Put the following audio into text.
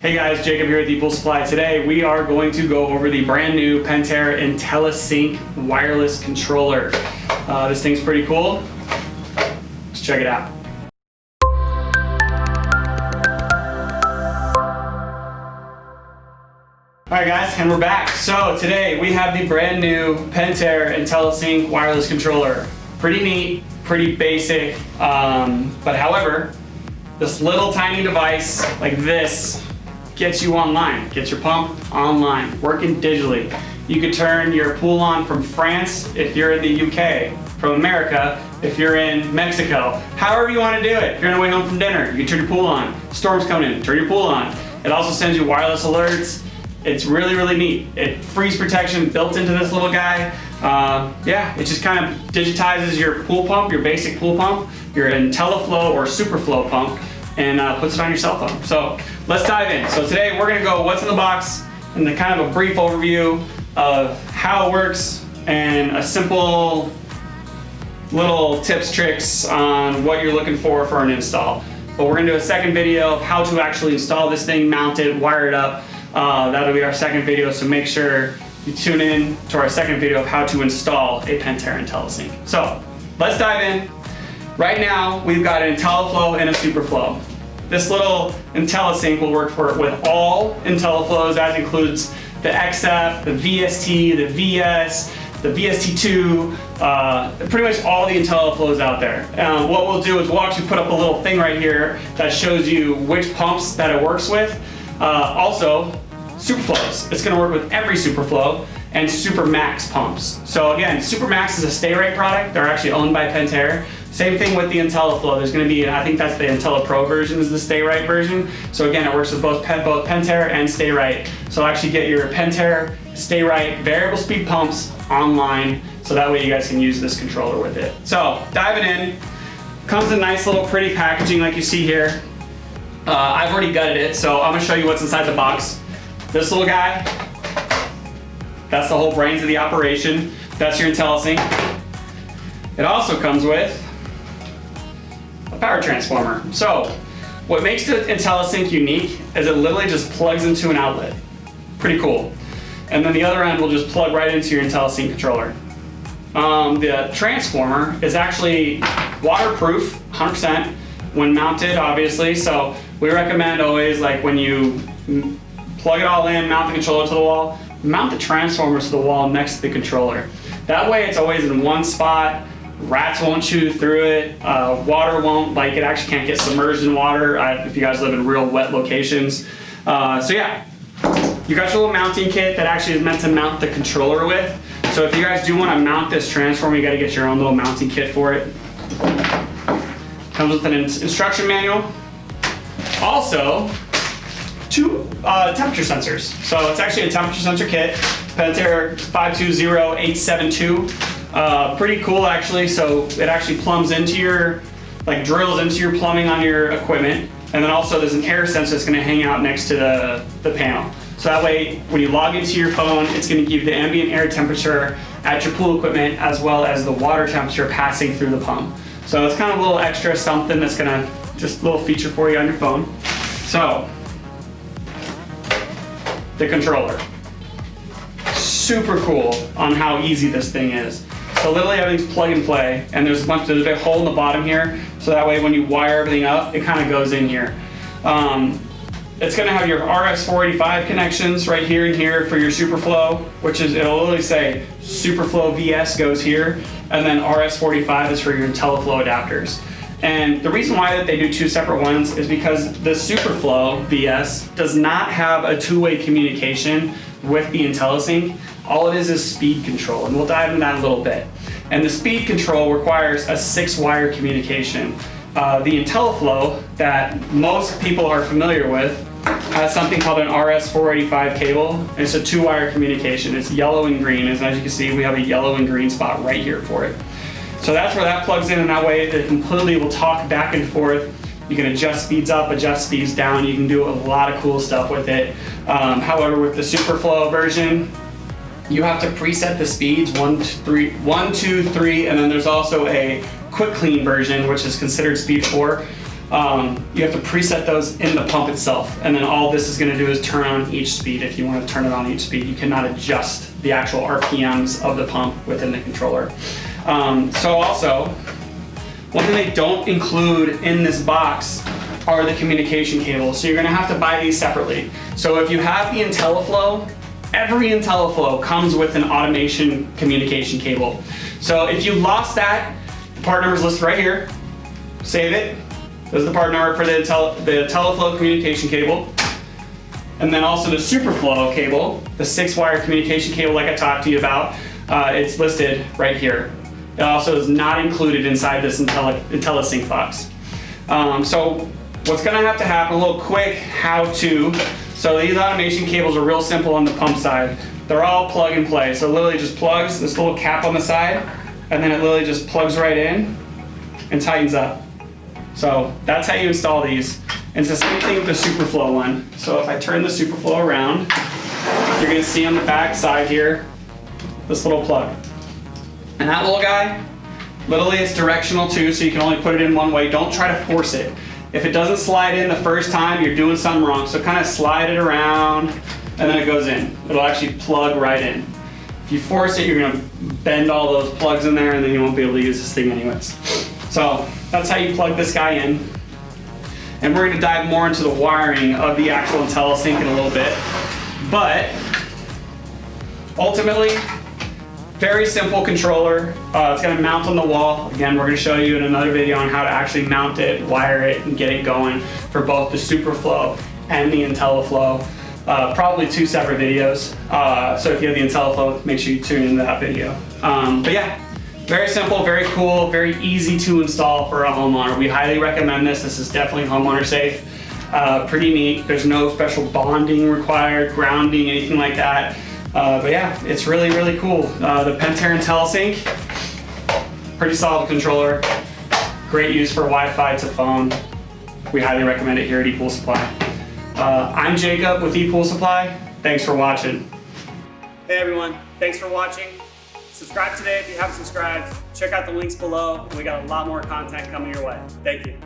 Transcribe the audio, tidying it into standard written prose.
Hey guys, Jacob here with ePoolSupply. Today we are going to go over the brand new Pentair IntelliSync wireless controller. This thing's pretty cool. Let's check it out. Alright guys, and we're back. So today we have the brand new Pentair IntelliSync wireless controller. Pretty neat, pretty basic, but however, this little tiny device like this gets you online, gets your pump online, working digitally. You could turn your pool on from France if you're in the UK, from America if you're in Mexico, however you want to do it. If you're on the way home from dinner, you can turn your pool on. Storm's coming in, turn your pool on. It also sends you wireless alerts. It's really, really neat. It freeze protection built into this little guy. Yeah, it just kind of digitizes your pool pump, your basic pool pump, your IntelliFlow or SuperFlow pump, and puts it on your cell phone. So let's dive in. So today we're gonna go what's in the box and the kind of a brief overview of how it works and a simple little tips, tricks on what you're looking for an install. But we're gonna do a second video of how to actually install this thing, mount it, wire it up. That'll be our second video, so make sure you tune in to our second video of how to install a Pentair IntelliSync. So let's dive in. Right now, we've got an IntelliFlow and a SuperFlow. This little IntelliSync will work with all IntelliFlows. That includes the XF, the VST, the VS, the VST2, pretty much all the IntelliFlows out there. What we'll do is we'll actually put up a little thing right here that shows you which pumps that it works with. Also, SuperFlows. It's gonna work with every SuperFlow and SuperMax pumps. So again, SuperMax is a stay right product. They're actually owned by Pentair. Same thing with the IntelliFlow. There's going to be, I think that's the IntelliPro version is the stay right version. So again, it works with both Pentair and stay right. So actually get your Pentair stay right variable speed pumps online, so that way you guys can use this controller with it. So diving in, comes in nice little pretty packaging like you see here. I've already gutted it, so I'm going to show you what's inside the box. This little guy, that's the whole brains of the operation. That's your IntelliSync. It also comes with a power transformer. So what makes the IntelliSync unique is it literally just plugs into an outlet. Pretty cool. And then the other end will just plug right into your IntelliSync controller. The transformer is actually waterproof, 100% when mounted, obviously. So we recommend always, like when you plug it all in, mount the controller to the wall, mount the transformer to the wall next to the controller. That way it's always in one spot. Rats won't chew through it. Water won't, like it actually can't get submerged in water if you guys live in real wet locations. So yeah, you got your little mounting kit that actually is meant to mount the controller with. So if you guys do want to mount this transformer, you got to get your own little mounting kit for it. Comes with an instruction manual. Also, two temperature sensors. So it's actually a temperature sensor kit, Pentair 520872. Pretty cool actually. So it actually plumbs into your, like drills into your plumbing on your equipment. And then also there's an air sensor that's gonna hang out next to the panel. So that way, when you log into your phone, it's gonna give you the ambient air temperature at your pool equipment as well as the water temperature passing through the pump. So it's kind of a little extra something that's gonna, just a little feature for you on your phone. So, the controller. Super cool on how easy this thing is. So literally everything's plug and play, and there's a big hole in the bottom here, so that way when you wire everything up, it kind of goes in here. It's gonna have your RS485 connections right here and here for your SuperFlow, which is, it'll literally say SuperFlow VS goes here, and then RS485 is for your IntelliFlow adapters. And the reason why that they do two separate ones is because the SuperFlow VS does not have a two-way communication with the IntelliSync. All it is speed control, and we'll dive into that in a little bit. And the speed control requires a 6-wire communication. The IntelliFlow that most people are familiar with has something called an RS485 cable. And it's a 2-wire communication. It's yellow and green, and as you can see, we have a yellow and green spot right here for it. So that's where that plugs in, and that way it completely will talk back and forth. You can adjust speeds up, adjust speeds down. You can do a lot of cool stuff with it. However, with the SuperFlow version, you have to preset the speeds 1, 2, 3, and then there's also a quick clean version, which is considered speed 4. You have to preset those in the pump itself, and then all this is going to do is turn on each speed. If you want to turn it on each speed, you cannot adjust the actual RPMs of the pump within the controller. So also, one thing they don't include in this box are the communication cables. So you're going to have to buy these separately. So if you have the IntelliFlow, every IntelliFlow comes with an automation communication cable. So if you lost that, the part number is listed right here. Save it. There's the part number for the IntelliFlow communication cable. And then also the SuperFlow cable, the 6-wire communication cable like I talked to you about, it's listed right here. It also is not included inside this IntelliSync box. So what's gonna have to happen, a little quick how-to. So these automation cables are real simple on the pump side. They're all plug and play. So it literally just plugs, this little cap on the side, and then it literally just plugs right in and tightens up. So that's how you install these. And it's the same thing with the SuperFlow one. So if I turn the SuperFlow around, you're gonna see on the back side here, this little plug. And that little guy, literally it's directional too, so you can only put it in one way. Don't try to force it. If it doesn't slide in the first time, you're doing something wrong. So kind of slide it around, and then it goes in. It'll actually plug right in. If you force it, you're gonna bend all those plugs in there, and then you won't be able to use this thing anyways. So that's how you plug this guy in. And we're gonna dive more into the wiring of the actual IntelliSync in a little bit. But ultimately, very simple controller. It's gonna mount on the wall. Again, we're gonna show you in another video on how to actually mount it, wire it, and get it going for both the SuperFlow and the IntelliFlow. Probably 2 separate videos. So if you have the IntelliFlow, make sure you tune into that video. But yeah, very simple, very cool, very easy to install for a homeowner. We highly recommend this. This is definitely homeowner safe. Pretty neat. There's no special bonding required, grounding, anything like that. But yeah, it's really, really cool. The Pentair IntelliSync, pretty solid controller. Great use for Wi-Fi to phone. We highly recommend it here at ePoolSupply. I'm Jacob with ePoolSupply. Thanks for watching. Hey everyone, thanks for watching. Subscribe today if you haven't subscribed. Check out the links below. We got a lot more content coming your way. Thank you.